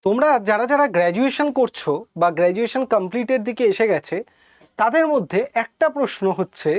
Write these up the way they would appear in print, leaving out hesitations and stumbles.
তোমরা যারা যারা গ্র্যাজুয়েশন করছো বা গ্র্যাজুয়েশন কমপ্লিটের দিকে এসে গেছে তাদের মধ্যে একটা প্রশ্ন হচ্ছে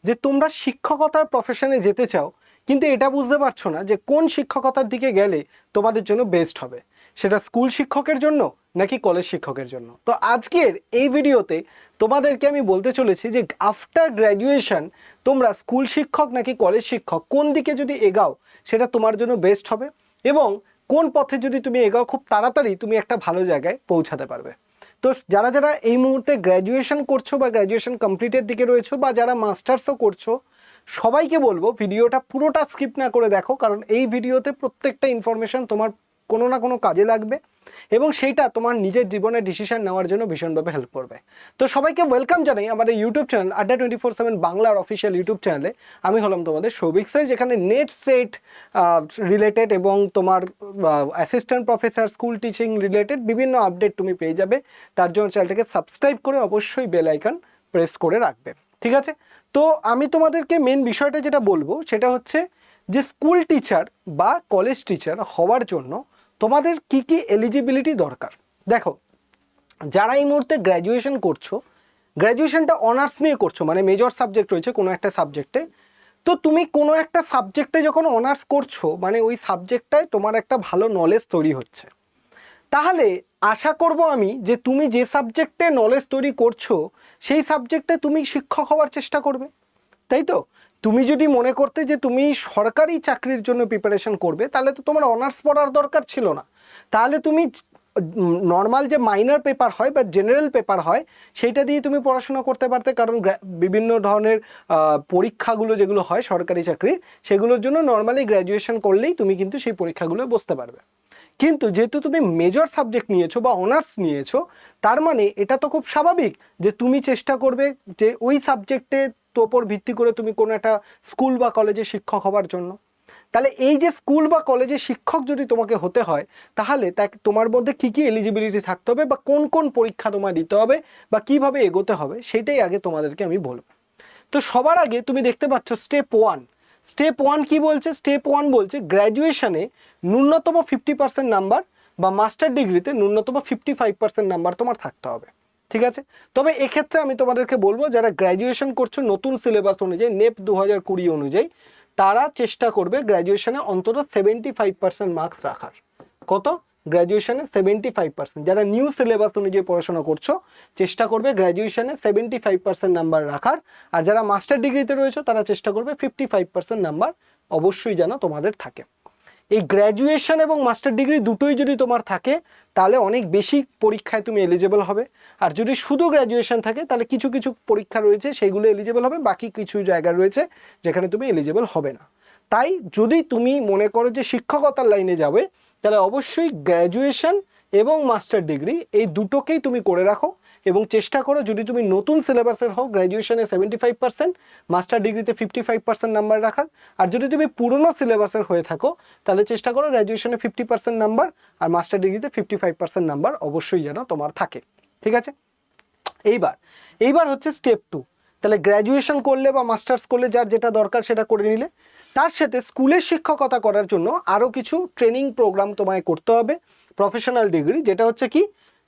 যে তোমরা শিক্ষকতার প্রফেশনে যেতে চাও, কিন্তু এটা বুঝতে পারছো না যে কোন শিক্ষকতার দিকে গেলে তোমাদের জন্য বেস্ট হবে, সেটা স্কুল শিক্ষকের জন্য নাকি কলেজ শিক্ষকের জন্য। তো আজকের এই ভিডিওতে তোমাদেরকে আমি বলতে চলেছি যে আফটার গ্র্যাজুয়েশন তোমরা স্কুল শিক্ষক নাকি কলেজ শিক্ষক কোন দিকে যদি এগাও সেটা তোমার জন্য বেস্ট হবে, এবং কোন পথে যদি তুমি এগাও খুব তাড়াতাড়ি তুমি একটা ভালো জায়গায় পৌঁছাতে পারবে। তো যারা যারা এই মুহূর্তে গ্র্যাজুয়েশন করছো বা গ্র্যাজুয়েশন কমপ্লিটের দিকে রয়েছো বা যারা মাস্টার্সও করছো, সবাইকে বলবো ভিডিওটা পুরোটা স্কিপ না করে দেখো, কারণ এই ভিডিওতে প্রত্যেকটা ইনফরমেশন তোমার কোনো না কোনো কাজে লাগবে এবং সেইটা তোমার নিজের জীবনে ডিসিশন নেওয়ার জন্য ভীষণভাবে হেল্প করবে। তো সবাইকে ওয়েলকাম জানাই আমাদের ইউটিউব চ্যানেল আড্ডা 24/7 বাংলার অফিসিয়াল ইউটিউব চ্যানেলে। আমি হলাম তোমাদের সৌভিক স্যার, যেখানে নেট সেট রিলেটেড এবং তোমার assistant professor school teaching related বিভিন্ন আপডেট তুমি পেয়ে যাবে। তার জন্য চ্যানেলটাকে সাবস্ক্রাইব করে অবশ্যই বেল আইকন প্রেস করে রাখবে, ঠিক আছে? তো আমি তোমাদেরকে মেন বিষয়টা যেটা বলবো সেটা হচ্ছে যে স্কুল টিচার বা কলেজ টিচার হওয়ার জন্য তোমাদের কি কি এলিজিবিলিটি দরকার। দেখো, যারা এই মুহূর্তে গ্র্যাজুয়েশন করছো, গ্র্যাজুয়েশনটা অনার্স নিয়ে করছো, মানে মেজর সাবজেক্ট রয়েছে কোনো একটা সাবজেক্টে, তো তুমি কোনো একটা সাবজেক্টে যখন অনার্স করছো মানে ওই সাবজেক্টটায় তোমার একটা ভালো নলেজ তৈরি হচ্ছে, তাহলে আশা করব আমি যে তুমি যে সাবজেক্টে নলেজ তৈরি করছো সেই সাবজেক্টে তুমি শিক্ষক হওয়ার চেষ্টা করবে, তাই তো? তুমি যদি মনে করতে যে তুমি সরকারি চাকরির জন্য প্রিপারেশন করবে তাহলে তো তোমার অনার্স পড়ার দরকার ছিল না, তাহলে তুমি নর্মাল যে মাইনর পেপার হয় বা জেনারেল পেপার হয় সেইটা দিয়ে তুমি পড়াশোনা করতে পারতে, কারণ বিভিন্ন ধরনের পরীক্ষাগুলো যেগুলো হয় সরকারি চাকরির সেগুলোর জন্য নর্মালি গ্র্যাজুয়েশন করলেই তুমি কিন্তু সেই পরীক্ষাগুলো বসতে পারবে। কিন্তু যেহেতু তুমি মেজর সাবজেক্ট নিয়েছো বা অনার্স নিয়েছো, তার মানে এটা তো খুব স্বাভাবিক যে তুমি চেষ্টা করবে যে ওই সাবজেক্টে ওপর ভিত্তি করে তুমি কোনো একটা স্কুল বা কলেজে শিক্ষক হওয়ার জন্য। তাহলে এই যে স্কুল বা কলেজে শিক্ষক যদি তোমাকে হতে হয় তাহলে তোমার মধ্যে কী কী এলিজিবিলিটি থাকতে হবে বা কোন কোন পরীক্ষা তোমায় দিতে হবে বা কিভাবে এগোতে হবে সেটাই আগে তোমাদেরকে আমি বলবো। তো সবার আগে তুমি দেখতে পাচ্ছ স্টেপ ওয়ান কি বলছে? স্টেপ ওয়ান বলছে গ্র্যাজুয়েশনে ন্যূনতম 50% নাম্বার বা মাস্টার ডিগ্রিতে ন্যূনতম 55% নাম্বার তোমার থাকতে হবে, ঠিক আছে? তবে এক্ষেত্রে আমি তোমাদেরকে বলবো যারা গ্র্যাজুয়েশন করছো নতুন সিলেবাস অনুযায়ী নেপ 2020 অনুযায়ী, তারা চেষ্টা করবে গ্র্যাজুয়েশনে অন্তত 75% মার্কস রাখার। কত? গ্র্যাজুয়েশনে 75%। যারা নিউ সিলেবাস অনুযায়ী পড়াশোনা করছো চেষ্টা করবে গ্র্যাজুয়েশনে 75% নাম্বার রাখার, আর যারা মাস্টার ডিগ্রিতে রয়েছে তারা চেষ্টা করবে 55% নাম্বার অবশ্যই যেন তোমাদের থাকে। এই গ্র্যাজুয়েশন এবং মাস্টার ডিগ্রি দুটোই যদি তোমার থাকে তাহলে অনেক বেশি পরীক্ষায় তুমি এলিজেবল হবে, আর যদি শুধু গ্র্যাজুয়েশন থাকে তাহলে কিছু কিছু পরীক্ষা রয়েছে সেগুলো এলিজেবল হবে, বাকি কিছু জায়গা রয়েছে যেখানে তুমি এলিজেবল হবে না। তাই যদি তুমি মনে করো যে শিক্ষকতার লাইনে যাবে তাহলে অবশ্যই গ্র্যাজুয়েশন এবং মাস্টার ডিগ্রি এই দুটোকেই তুমি করে রাখো এবং চেষ্টা করো যদি তুমি নতুন সিলেবাসের হও গ্র্যাজুয়েশনে 75%, মাস্টার ডিগ্রিতে 55% নাম্বার রাখার, আর যদি তুমি পুরনো সিলেবাসের হয়ে থাকো তাহলে চেষ্টা করো গ্র্যাজুয়েশনে 50% নাম্বার আর মাস্টার ডিগ্রিতে 55% নাম্বার অবশ্যই যেন তোমার থাকে, ঠিক আছে? এইবার হচ্ছে স্টেপ টু। তাহলে গ্র্যাজুয়েশন করলে বা মাস্টার্স করলে যার যেটা দরকার সেটা করে নিলে, তার সাথে স্কুলের শিক্ষকতা করার জন্য আরও কিছু ট্রেনিং প্রোগ্রাম তোমায় করতে হবে, প্রফেশনাল ডিগ্রি, যেটা হচ্ছে কি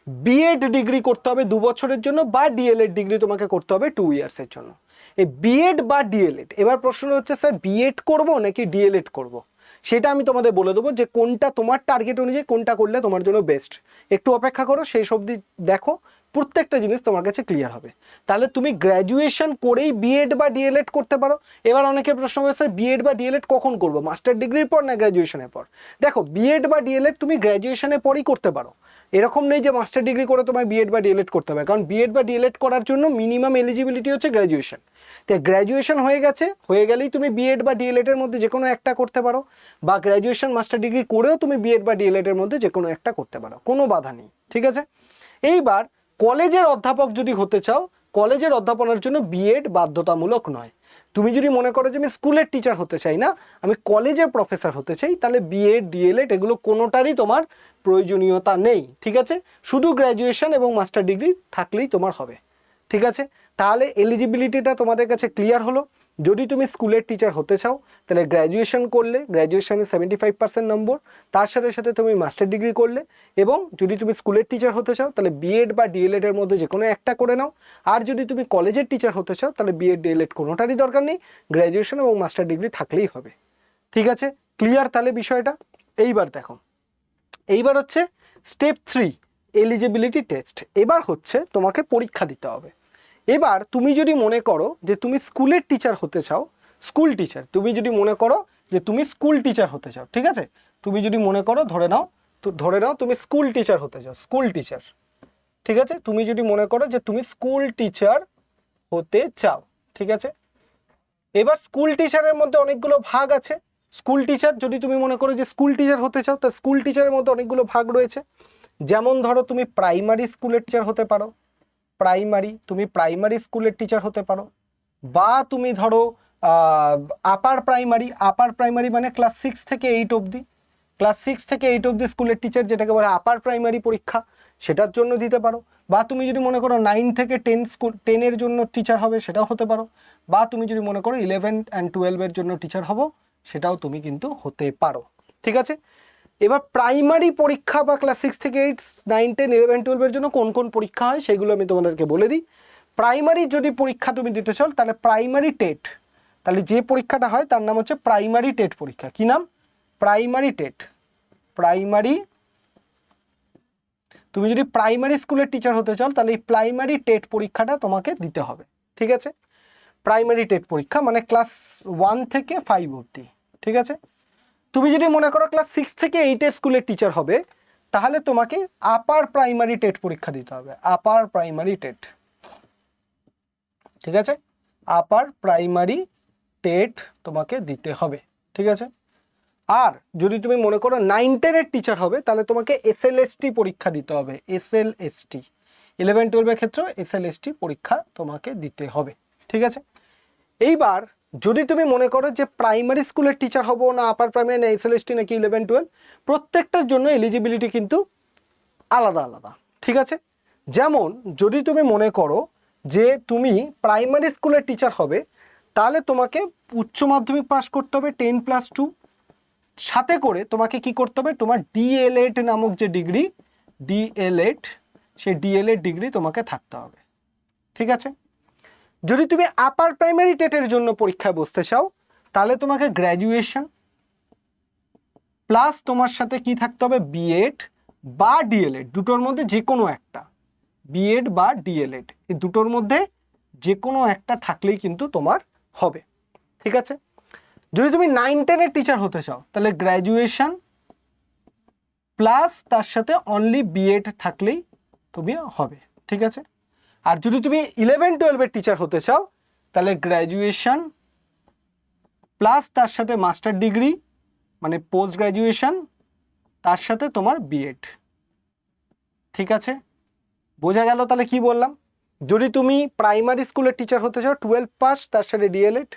বিএড ডিগ্রি করতে হবে 2 বছরের জন্য বা ডিএলএড ডিগ্রি তোমাকে করতে হবে 2 ইয়ার্সের জন্য। এই বিএড বা ডিএলএড, এবার প্রশ্ন হচ্ছে স্যার বিএড করব নাকি ডিএলএড করব, সেটা আমি তোমাদের বলে দেবো যে কোনটা তোমার টার্গেট অনুযায়ী কোনটা করলে তোমার জন্য বেস্ট। একটু অপেক্ষা করো, সেই সবদি দেখো, প্রত্যেকটা জিনিস তোমার কাছে ক্লিয়ার হবে। তাহলে তুমি গ্র্যাজুয়েশন করেই বিএড বা ডিএলএড করতে পারো। এবার অনেকের প্রশ্ন হবে স্যার বিএড বা ডিএলএড কখন করবো, মাস্টার ডিগ্রির পর না গ্র্যাজুয়েশনের পর? দেখো, বিএড বা ডিএলএড তুমি গ্র্যাজুয়েশনের পরই করতে পারো, এরকম নেই যে মাস্টার ডিগ্রি করে তোমায় বিএড বা ডিএলএড করতে হবে, কারণ বিএড বা ডিএলএড করার জন্য মিনিমাম এলিজিবিলিটি হচ্ছে গ্র্যাজুয়েশন। তাই গ্র্যাজুয়েশন হয়ে গেলেই তুমি বিএড বা ডিএলএড এর মধ্যে যে কোনো একটা করতে পারো, বা গ্র্যাজুয়েশন মাস্টার ডিগ্রি করেও তুমি বিএড বা ডিএলএড এর মধ্যে যে কোনো একটা করতে পারো, কোনো বাধা নেই, ঠিক আছে? এইবার কলেজের অধ্যাপক যদি হতে চাও, কলেজের অধ্যাপনার জন্য বিএড বাধ্যতামূলক নয়। তুমি যদি মনে করো যে আমি স্কুলের টিচার হতে চাই না, আমি কলেজের প্রফেসর হতে চাই, তাহলে বিএড ডিএলএড এগুলো কোনোটারই তোমার প্রয়োজনীয়তা নেই, ঠিক আছে? শুধু গ্র্যাজুয়েশন এবং মাস্টার ডিগ্রি থাকলেই তোমার হবে, ঠিক আছে? তাহলে এলিজিবিলিটিটা তোমাদের কাছে ক্লিয়ার হলো। যদি তুমি স্কুলের টিচার হতে চাও তাহলে গ্র্যাজুয়েশন করলে, গ্র্যাজুয়েশনে 75% নম্বর, তার সাথে সাথে তুমি মাস্টার ডিগ্রি করলে, এবং যদি তুমি স্কুলের টিচার হতে চাও তাহলে বিএড বা ডিএলএড এর মধ্যে যে কোনো একটা করে নাও। আর যদি তুমি কলেজের টিচার হতে চাও তাহলে বিএড ডিএলএড কোনোটারই দরকার নেই, গ্র্যাজুয়েশন এবং মাস্টার ডিগ্রি থাকলেই হবে। ঠিক আছে, ক্লিয়ার তাহলে বিষয়টা? এইবার দেখো, এইবার হচ্ছে স্টেপ 3 এলিজিবিলিটি টেস্ট। এবার হচ্ছে তোমাকে পরীক্ষা দিতে হবে। এবার তুমি যদি মনে করো যে তুমি স্কুলের টিচার হতে চাও, স্কুল টিচার, তুমি যদি মনে করো যে তুমি স্কুল টিচার হতে চাও, ঠিক আছে, তুমি যদি মনে করো, ধরে নাও তুমি স্কুল টিচার হতে চাও, স্কুল টিচার, ঠিক আছে, তুমি যদি মনে করো যে তুমি স্কুল টিচার হতে চাও, ঠিক আছে। এবার স্কুল টিচারের মধ্যে অনেকগুলো ভাগ আছে। স্কুল টিচার যদি তুমি মনে করো যে স্কুল টিচার হতে চাও, তা স্কুল টিচারের মধ্যে অনেকগুলো ভাগ রয়েছে। যেমন ধরো তুমি প্রাইমারি স্কুলের টিচার হতে পারো, তুমি প্রাইমারি স্কুলের টিচার হতে পারো, বা তুমি ধরো আপার প্রাইমারি মানে ক্লাস 6 থেকে 8 অবধি, ক্লাস 6 থেকে 8 অবধি স্কুলের টিচার, যেটাকে বলে আপার প্রাইমারি পরীক্ষা, সেটার জন্য দিতে পারো। বা তুমি যদি মনে করো 9 থেকে 10 এর জন্য টিচার হবে, সেটাও হতে পারো। বা তুমি যদি মনে করো 11 and 12 এর জন্য টিচার হবো, সেটাও তুমি কিন্তু হতে পারো। ঠিক আছে, এবার প্রাইমারি পরীক্ষা বা ক্লাস 6 থেকে 8, 9, 10, 11, 12 এর জন্য কোন কোন পরীক্ষা হয় সেগুলো আমি তোমাদেরকে বলে দিই। প্রাইমারি যদি পরীক্ষা তুমি দিতে চাও তাহলে প্রাইমারি টেট, তাহলে যে পরীক্ষাটা হয় তার নাম হচ্ছে প্রাইমারি টেট পরীক্ষা। কি নাম? Primary TET. তুমি যদি প্রাইমারি স্কুলের টিচার হতে চাও তাহলে এই প্রাইমারি টেট পরীক্ষাটা তোমাকে দিতে হবে। ঠিক আছে, প্রাইমারি টেট পরীক্ষা মানে ক্লাস 1 থেকে 5 অবধি। ঠিক আছে, তুমি যদি মনে করো ক্লাস 6 থেকে 8 এর স্কুলের টিচার হবে, তাহলে তোমাকে আপার প্রাইমারি টেট পরীক্ষা দিতে হবে, আপার প্রাইমারি টেট। ঠিক আছে, আপার প্রাইমারি টেট তোমাকে দিতে হবে। ঠিক আছে, আর যদি তুমি মনে করো 9, 10 এর টিচার হবে তাহলে তোমাকে এসএলএসটি পরীক্ষা দিতে হবে, এসএলএসটি। 11, 12 এর ক্ষেত্রে এসএলএসটি পরীক্ষা তোমাকে দিতে হবে। ঠিক আছে, এইবার যদি তুমি মনে করো যে প্রাইমারি স্কুলের টিচার হবো না আপার প্রাইমারি না এসএলএসটি নাকি 11, 12, প্রত্যেকটার জন্য এলিজিবিলিটি কিন্তু আলাদা আলাদা। ঠিক আছে, যেমন যদি তুমি মনে করো যে তুমি প্রাইমারি স্কুলের টিচার হবে তাহলে তোমাকে উচ্চ মাধ্যমিক পাস করতে হবে 10+2, সাথে করে তোমাকে কি করতে হবে, তোমার ডিএলএড নামক যে ডিগ্রি, ডিএলএড, সেই ডিএলএড ডিগ্রি তোমাকে থাকতে হবে। ঠিক আছে, যদি তুমি আপার প্রাইমারি টেটের জন্য পরীক্ষায় বসতে চাও তাহলে তোমাকে গ্র্যাজুয়েশন প্লাস তোমার সাথে কি থাকতে হবে, বিএড বা ডিএলএড, দুটোর মধ্যে যে কোনো একটা, বিএড বা ডিএলএড, এই দুটোর মধ্যে যে কোনো একটা থাকলেই কিন্তু তোমার হবে। ঠিক আছে, যদি তুমি 9, 10 এর টিচার হতে চাও তাহলে গ্র্যাজুয়েশন প্লাস তার সাথে অনলি বিএড থাকলেই তুমি হবে। ঠিক আছে, আর যদি তুমি 11, 12 এর টিচার হতে চাও তাহলে গ্র্যাজুয়েশন প্লাস তার সাথে মাস্টার ডিগ্রি মানে পোস্ট গ্র্যাজুয়েশন, তার সাথে তোমার বিএড। ঠিক আছে, বোঝা গেল তাহলে কি বললাম? যদি তুমি প্রাইমারি স্কুলের টিচার হতে চাও 12 পাস তার সাথে ডিএলএড,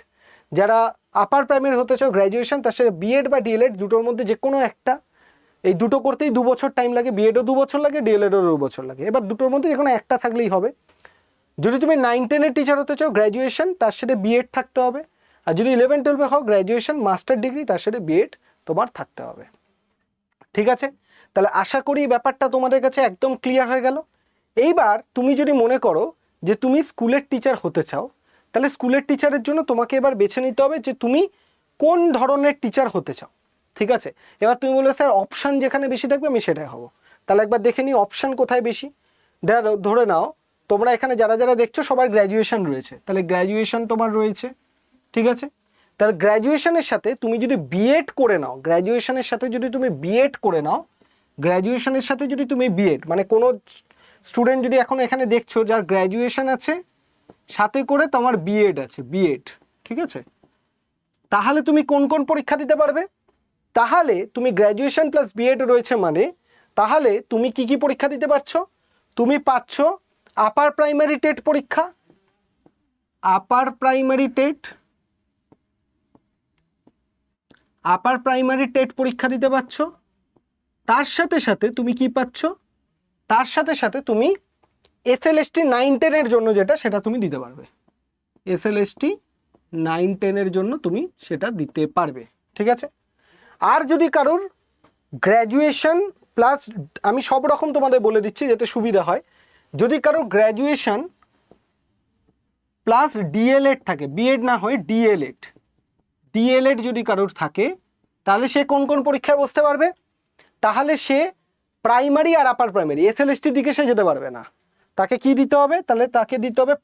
যারা আপার প্রাইমারি হতে চাও গ্র্যাজুয়েশন তার সাথে বিএড বা ডিএলএড, দুটোর মধ্যে যে কোনো একটা, এই দুটো করতেই 2 বছর টাইম লাগে, বিএডও 2 বছর লাগে, ডিএলএডও 2 বছর লাগে, এবার দুটোর মধ্যে যে কোনো একটা থাকলেই হবে। যদি তুমি 9, 10 এর টিচার হতে চাও গ্র্যাজুয়েশন তার সাথে বিএড থাকতে হবে, আর যদি 11, 12 হও গ্র্যাজুয়েশন মাস্টার ডিগ্রি তার সাথে বিএড তোমার থাকতে হবে। ঠিক আছে, তাহলে আশা করি ব্যাপারটা তোমাদের কাছে একদম ক্লিয়ার হয়ে গেল। এইবার তুমি যদি মনে করো যে তুমি স্কুলের টিচার হতে চাও তাহলে স্কুলের টিচারের জন্য তোমাকে এবার বেছে নিতে হবে যে তুমি কোন ধরনের টিচার হতে চাও। ঠিক আছে, এবার তুমি বলবে স্যার অপশান যেখানে বেশি থাকবে আমি সেটাই হব, তাহলে একবার দেখে নিই অপশান কোথায় বেশি। ধরে নাও তোমরা এখানে যারা যারা দেখছো সবার গ্র্যাজুয়েশন রয়েছে, তাহলে গ্র্যাজুয়েশন তোমার রয়েছে। ঠিক আছে, তাহলে গ্র্যাজুয়েশনের সাথে তুমি যদি বিএড করে নাও, গ্র্যাজুয়েশনের সাথে যদি তুমি বিএড করে নাও, গ্র্যাজুয়েশনের সাথে যদি তুমি বিএড মানে কোনো স্টুডেন্ট যদি এখন এখানে দেখছো যার গ্র্যাজুয়েশন আছে সাথে করে তোমার বিএড আছে, বিএড, ঠিক আছে, তাহলে তুমি কোন কোন পরীক্ষা দিতে পারবে? তাহলে তুমি গ্র্যাজুয়েশন প্লাস বিএড রয়েছে মানে তাহলে তুমি কি কি পরীক্ষা দিতে পারছো? তুমি পাচ্ছ আপার প্রাইমারি টেট পরীক্ষা, upper primary TET, upper primary TET পরীক্ষা দিতে পারছ। তার সাথে সাথে তুমি কি পাচ্ছ? তার সাথে সাথে তুমি এসএলএসটি 9, 10 এর জন্য যেটা সেটা তুমি দিতে পারবে, এসএলএসটি 9-10 জন্য তুমি সেটা দিতে পারবে, ঠিক আছে। আর যদি কারোর গ্র্যাজুয়েশন প্লাস, আমি সব রকম তোমাদের বলে দিচ্ছি যাতে সুবিধা হয়, যদি কারোর গ্র্যাজুয়েশন প্লাস ডিএলএড থাকে, বিএড না হয় ডিএলএড, ডিএলএড যদি কারোর থাকে তাহলে সে কোন কোন পরীক্ষায় বসতে পারবে? তাহলে সে প্রাইমারি আর আপার প্রাইমারি এসএলএসটির দিকে সে যেতে পারবে না। তাকে কি দিতে হবে? তাহলে তাকে দিতে হবে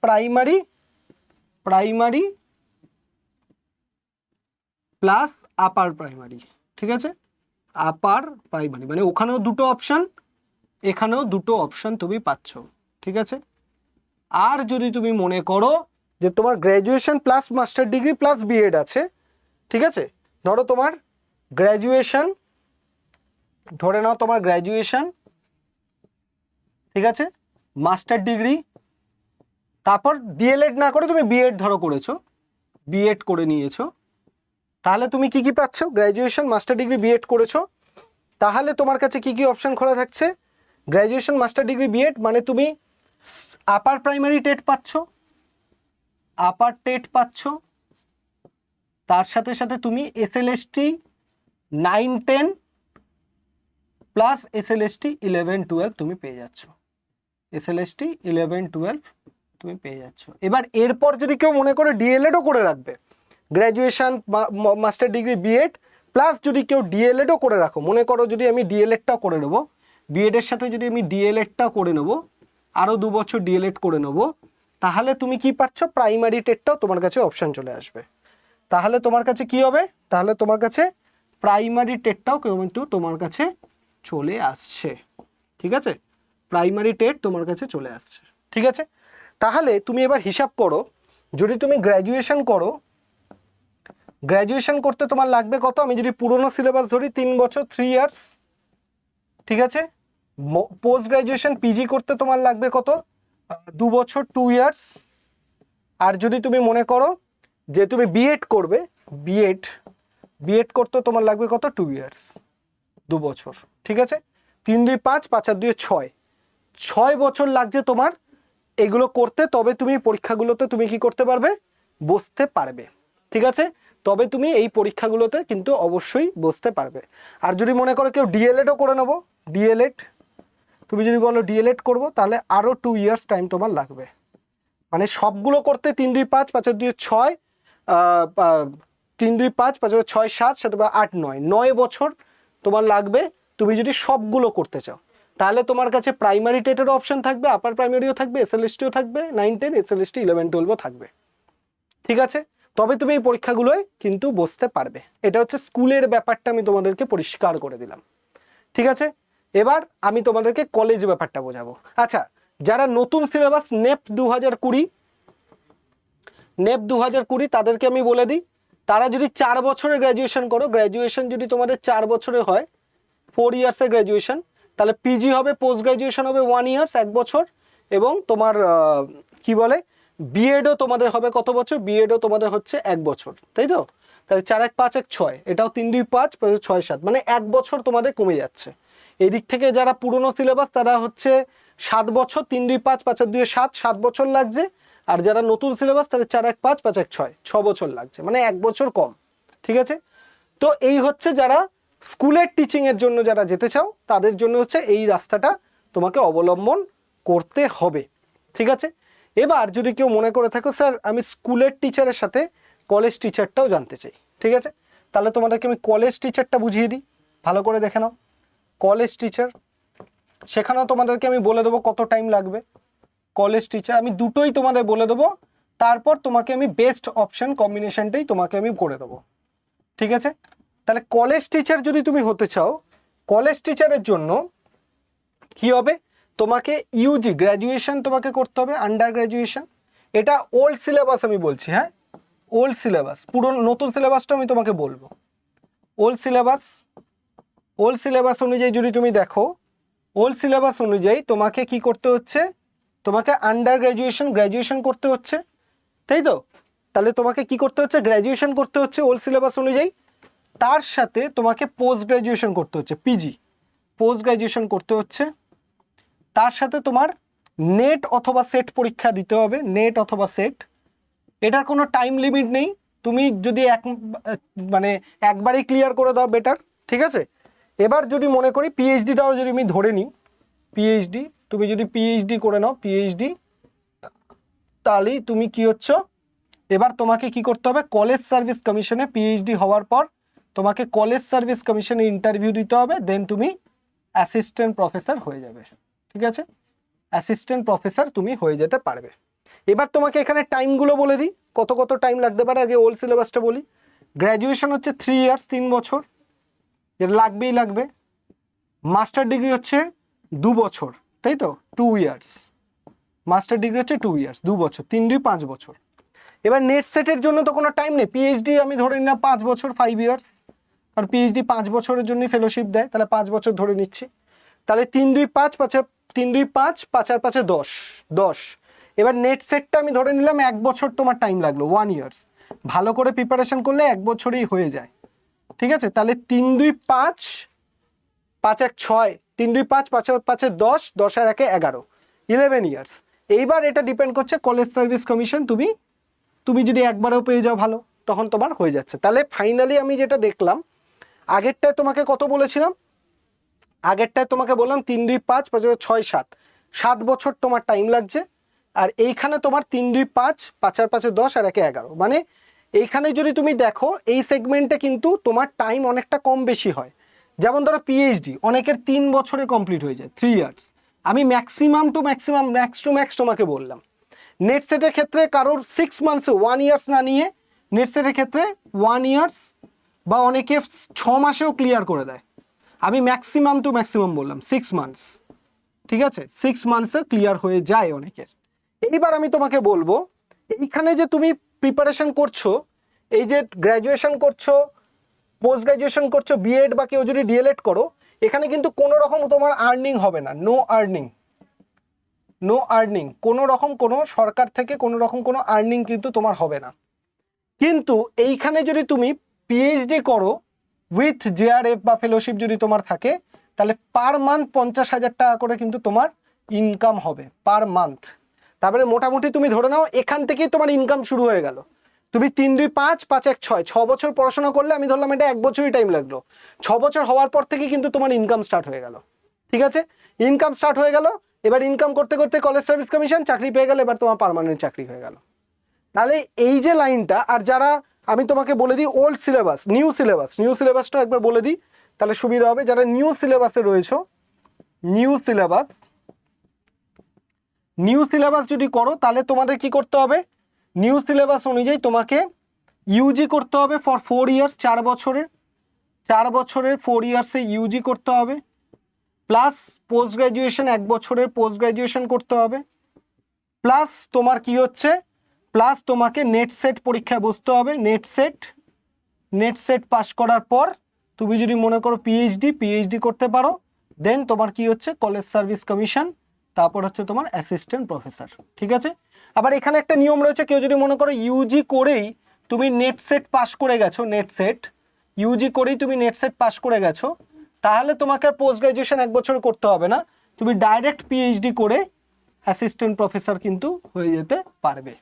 প্রাইমারি প্লাস আপার প্রাইমারি, ঠিক আছে। আপার প্রাইমারি মানে ওখানেও দুটো অপশন, এখানেও দুটো অপশন তুমি পাচ্ছ, ঠিক আছে। আর যদি তুমি মনে করো যে তোমার graduation plus master degree plus B Ed আছে, ঠিক আছে, ধরো তোমার গ্র্যাজুয়েশন, ধরে নাও তোমার গ্র্যাজুয়েশন, ঠিক আছে, মাস্টার ডিগ্রি, তারপর ডিএলএড না করে তুমি বিএড ধরো করেছো, বিএড করে নিয়েছো, তাহলে তুমি কি কি পাচ্ছ? গ্র্যাজুয়েশন মাস্টার ডিগ্রি বিএড করেছো, তাহলে তোমার কাছে কি কি অপশন খোলা থাকছে? গ্র্যাজুয়েশন মাস্টার ডিগ্রি বিএড মানে তুমি আপার প্রাইমারি টেট পাচ্ছ, আপার টেট পাচ্ছ, তার সাথে সাথে তুমি এসএলএসটি 9-10 প্লাস এসএলএসটি 11-12 তুমি পেয়ে যাচ্ছ, এসএলএসটি 11-12 তুমি পেয়ে যাচ্ছ। এবার এরপর যদি কেউ মনে করে ডিএলএডও করে রাখবে, graduation master degree B Ed plus যদি কেউ ডিএলএডও করে রাখো, মনে করো যদি আমি ডিএলএডটাও করে নেবো, বিএডের সাথে যদি আমি ডিএলএডটাও করে নেবো, আরও 2 বছর ডিএলএড করে নেবো, তাহলে তুমি কি পাচ্ছ? প্রাইমারি টেটটাও তোমার কাছে অপশান চলে আসবে। তাহলে তোমার কাছে কি হবে? তাহলে তোমার কাছে প্রাইমারি টেটটাও কিন্তু তোমার কাছে চলে আসছে, ঠিক আছে, প্রাইমারি টেট তোমার কাছে চলে আসছে, ঠিক আছে। তাহলে তুমি এবার হিসাব করো, যদি তুমি গ্র্যাজুয়েশন করো, গ্র্যাজুয়েশন করতে তোমার লাগবে কত? আমি যদি পুরনো সিলেবাস ধরি 3 বছর 3 ইয়ার্স, ঠিক আছে। পোস্ট গ্র্যাজুয়েশন পিজি করতে তোমার লাগবে কত? 2 বছর 2 ইয়ার্স। আর যদি তুমি মনে করো যে তুমি বিএড করবে, বিএড করতে তোমার লাগবে কত? 2 ইয়ার্স, 2 বছর, ঠিক আছে। 3 2 5, 5 আর 2 6, 6 বছর লাগছে তোমার এগুলো করতে, তবে তুমি পরীক্ষাগুলোতে তুমি কি করতে পারবে? বসতে পারবে, ঠিক আছে। তবে তুমি এই পরীক্ষাগুলোতে কিন্তু অবশ্যই বসতে পারবে। আর যদি মনে করো কেউ ডিএলএডও করে নেবো, ডিএলএড তুমি যদি বলো ডিএলএড করবো, তাহলে আরও 2 ইয়ার্স টাইম তোমার লাগবে। মানে সবগুলো করতে 3 2 5, 5 আর 2 6, 3 2 5, 5 আর 6 7, 7 8 9, 9 বছর তোমার লাগবে তুমি যদি সবগুলো করতে চাও। তাহলে তোমার কাছে প্রাইমারি টেটেরও অপশন থাকবে, আপার প্রাইমারিও থাকবে, এসএলএসটিও থাকবে 9-10, এসএলএসটি 11-12ও থাকবে, ঠিক আছে। তবে তুমি এই পরীক্ষাগুলোয় কিন্তু বসতে পারবে। এটা হচ্ছে স্কুলের ব্যাপারটা আমি তোমাদেরকে পরিষ্কার করে দিলাম, ঠিক আছে। এবার আমি তোমাদেরকে কলেজ ব্যাপারটা বোঝাবো। আচ্ছা, যারা নতুন সিলেবাস নেপ 2020 তাদেরকে আমি বলে দিই, তারা যদি 4 বছরের গ্র্যাজুয়েশন করো, গ্র্যাজুয়েশন যদি তোমাদের 4 বছরে হয়, 4 ইয়ার্সের গ্র্যাজুয়েশন, তাহলে পিজি হবে, পোস্ট গ্র্যাজুয়েশন হবে 1 ইয়ার্স 1 বছর, এবং তোমার কি বলে বিএডও তোমাদের হবে কত বছর? বিএডও তোমাদের হচ্ছে 1 বছর, তাই তো। তাহলে 4 1 5 1 6, এটাও 3 2 5, 6 7, মানে 1 বছর তোমাদের কমে যাচ্ছে। এই দিক থেকে যারা পুরনো সিলেবাস তারা হচ্ছে 7 বছর, 3 2 5, 5 আর 2 7, 7 বছর লাগছে। আর যারা নতুন সিলেবাস তাদের 4 1 5, 5 1 6, 6 বছর লাগছে, মানে 1 বছর কম, ঠিক আছে। তো এই হচ্ছে যারা স্কুলের টিচিংয়ের জন্য যারা যেতে চাও তাদের জন্য হচ্ছে এই রাস্তাটা তোমাকে অবলম্বন করতে হবে, ঠিক আছে। এবার যদি কেউ মনে করে থাকো স্যার আমি স্কুলের টিচারের সাথে কলেজ টিচারটাও জানতে চাই, ঠিক আছে, তাহলে তোমাদেরকে আমি কলেজ টিচারটা বুঝিয়ে দিই, ভালো করে দেখে নাও। কলেজ টিচার সেখানেও তোমাদেরকে আমি বলে দেবো কত টাইম লাগবে। কলেজ টিচার আমি দুটোই তোমাদের বলে দেবো, তারপর তোমাকে আমি বেস্ট অপশন কম্বিনেশনটাই তোমাকে আমি করে দেবো, ঠিক আছে। তাহলে কলেজ টিচার যদি তুমি হতে চাও, কলেজ টিচারের জন্য কি হবে? তোমাকে ইউজি গ্র্যাজুয়েশন তোমাকে করতে হবে, আন্ডার গ্র্যাজুয়েশন। এটা ওল্ড সিলেবাস আমি বলছি, হ্যাঁ ওল্ড সিলেবাস, পুরো নতুন সিলেবাসটা আমি তোমাকে বলবো। ওল্ড সিলেবাস অনুযায়ী যদি তুমি দেখো, ওল্ড সিলেবাস অনুযায়ী তোমাকে কি করতে হচ্ছে? তোমাকে আন্ডার গ্র্যাজুয়েশন করতে হচ্ছে, তাই তো। তাহলে তোমাকে কি করতে হচ্ছে? গ্র্যাজুয়েশন করতে হচ্ছে ওল্ড সিলেবাস অনুযায়ী, তার সাথে তোমাকে পোস্ট গ্র্যাজুয়েশন করতে হচ্ছে, পিজি পোস্ট গ্র্যাজুয়েশন করতে হচ্ছে, তার সাথে তোমার নেট অথবা সেট পরীক্ষা দিতে হবে, নেট অথবা সেট, এটার কোনো টাইম লিমিট নেই, তুমি যদি মানে একবারই ক্লিয়ার করে দাও বেটার, ঠিক আছে। এবার যদি মনে করি পিএইচডিটাও যদি আমি ধরে নিই, পিএইচডি তুমি যদি পিএইচডি করে নাও, পিএইচডি, তাহলেই তুমি কি হচ্ছ, এবার তোমাকে কি করতে হবে, কলেজ সার্ভিস কমিশনে পিএইচডি হওয়ার পর তোমাকে কলেজ সার্ভিস কমিশনে ইন্টারভিউ দিতে হবে, দেন তুমি অ্যাসিস্ট্যান্ট প্রফেসর হয়ে যাবে, ঠিক আছে। অ্যাসিস্ট্যান্ট প্রফেসর তুমি হয়ে যেতে পারবে। এবার তোমাকে এখানে টাইমগুলো বলে দিই, কত কত টাইম লাগতে পারে। আগে ওল্ড সিলেবাসটা বলি। গ্র্যাজুয়েশন হচ্ছে 3 ইয়ার্স, 3 বছর, যেটা লাগবেই লাগবে। মাস্টার ডিগ্রি হচ্ছে 2 বছর, তাই তো, 2 ইয়ার্স। মাস্টার ডিগ্রি হচ্ছে 2 ইয়ার্স, 2 বছর, 3 2 5 বছর। এবার নেট সেটের জন্য তো কোনো টাইম নেই। পিএইচডি আমি ধরে নিলাম 5 বছর, 5 ইয়ার্স, আর পিএইচডি 5 বছরের জন্যই ফেলোশিপ দেয়, তাহলে 5 বছর ধরে নিচ্ছি। তাহলে 3 2 5 3 2 5 5 আর 5 10 10। এবার নেট সেটটা আমি ধরে নিলাম 1 বছর তোমার টাইম লাগলো, 1 ইয়ার্স। ভালো করে প্রিপারেশন করলে 1 বছরেই হয়ে যায়, ঠিক আছে। তাহলে 3 2 5 5 1 6, 3 2 5 5 আর 5 10, 10 আর 1 11, 11 ইয়ার্স। এইবার এটা ডিপেন্ড করছে কলেজ সার্ভিস কমিশন, তুমি যদি একবারেও পেয়ে যাও ভালো, তখন তোমার হয়ে যাচ্ছে। তাহলে ফাইনালি আমি যেটা দেখলাম, আগেরটায় তোমাকে কত বলেছিলাম, আগেরটায় তোমাকে বললাম 3 2 5 5 6 7, 7 বছর তোমার টাইম লাগছে। আর এইখানে তোমার 3 2 5 5 আর 5 10 আর 1 11, মানে এইখানে যদি তুমি দেখো এই সেগমেন্টে কিন্তু তোমার টাইম অনেকটা কম বেশি হয়। যেমন ধরো পিএইচডি অনেকের 3 বছরে কমপ্লিট হয়ে যায়, 3 ইয়ার্স। আমি ম্যাক্সিমাম টু ম্যাক্স তোমাকে বললাম। নেট সেটের ক্ষেত্রে কারোর 6 মান্থসে 1 ইয়ার্স না নিয়ে নেট সেটের ক্ষেত্রে 1 ইয়ার্স বা অনেকে 6 মাসেও ক্লিয়ার করে দেয়। আমি ম্যাক্সিমাম টু ম্যাক্সিমাম বললাম 6 মান্থস, ঠিক আছে, 6 মান্থসে ক্লিয়ার হয়ে যায় অনেকের। এইবার আমি তোমাকে বলবো, এইখানে যে তুমি প্রিপারেশন করছো, এই যে গ্র্যাজুয়েশন করছো, পোস্ট গ্র্যাজুয়েশন করছো, বিএড বা কেউ যদি ডিএলএড করো, এখানে কিন্তু কোনো রকম তোমার আর্নিং হবে না, নো আর্নিং, কোনো রকম কোনো সরকার থেকে কোনো রকম কোনো আর্নিং কিন্তু তোমার হবে না। কিন্তু এইখানে যদি তুমি পিএইচডি করো উইথ জেআরএফ বা ফেলোশিপ যদি তোমার থাকে, তাহলে পার মান্থ 50,000 টাকা করে কিন্তু তোমার ইনকাম হবে পার মান্থ। তারপরে মোটামুটি তুমি ধরে নাও এখান থেকেই তোমার ইনকাম শুরু হয়ে গেল। তুমি 3 2 5 5 1 6, 6 বছর পড়াশোনা করলে, আমি ধরলাম এটা 1 বছরই টাইম লাগলো, 6 বছর হওয়ার পর থেকে কিন্তু তোমার ইনকাম স্টার্ট হয়ে গেল, ঠিক আছে। ইনকাম স্টার্ট হয়ে গেল, এবার ইনকাম করতে করতে কলেজ সার্ভিস কমিশন চাকরি পেয়ে গেলে, এবার তোমার পার্মানেন্ট চাকরি হয়ে গেল। তাহলে এই যে লাইনটা, আর যারা, আমি তোমাকে বলে দিই ওল্ড সিলেবাস, নিউ সিলেবাসটা একবার বলে দিই, তাহলে সুবিধা হবে। যারা নিউ সিলেবাসে রয়েছে, নিউ সিলেবাস যদি করো, তাহলে তোমাদের কি করতে হবে, নিউ সিলেবাস অনুযায়ী তোমাকে ইউজি করতে হবে ফর 4 ইয়ার্স, 4 বছরের 4 ইয়ার্সে ইউজি করতে হবে, প্লাস পোস্ট গ্র্যাজুয়েশন 1 বছরের পোস্ট গ্র্যাজুয়েশন করতে হবে, প্লাস তোমার কি হচ্ছে, প্লাস তোমাকে নেট সেট পরীক্ষায় বসতে হবে। নেট সেট পাস করার পর তুমি যদি মনে করো পিএইচডি করতে পারো, দেন তোমার কি হচ্ছে, কলেজ সার্ভিস কমিশন, তারপর হচ্ছে তোমার অ্যাসিস্ট্যান্ট প্রফেসর, ঠিক আছে। আবার এখানে একটা নিয়ম রয়েছে, কেউ যদি মনে করো ইউজি করেই তুমি নেট সেট পাস করে গেছো, তাহলে তোমাকে আর পোস্ট গ্র্যাজুয়েশন 1 বছর করতে হবে না, তুমি ডাইরেক্ট পিএইচডি করে অ্যাসিস্ট্যান্ট প্রফেসর কিন্তু হয়ে যেতে পারবে,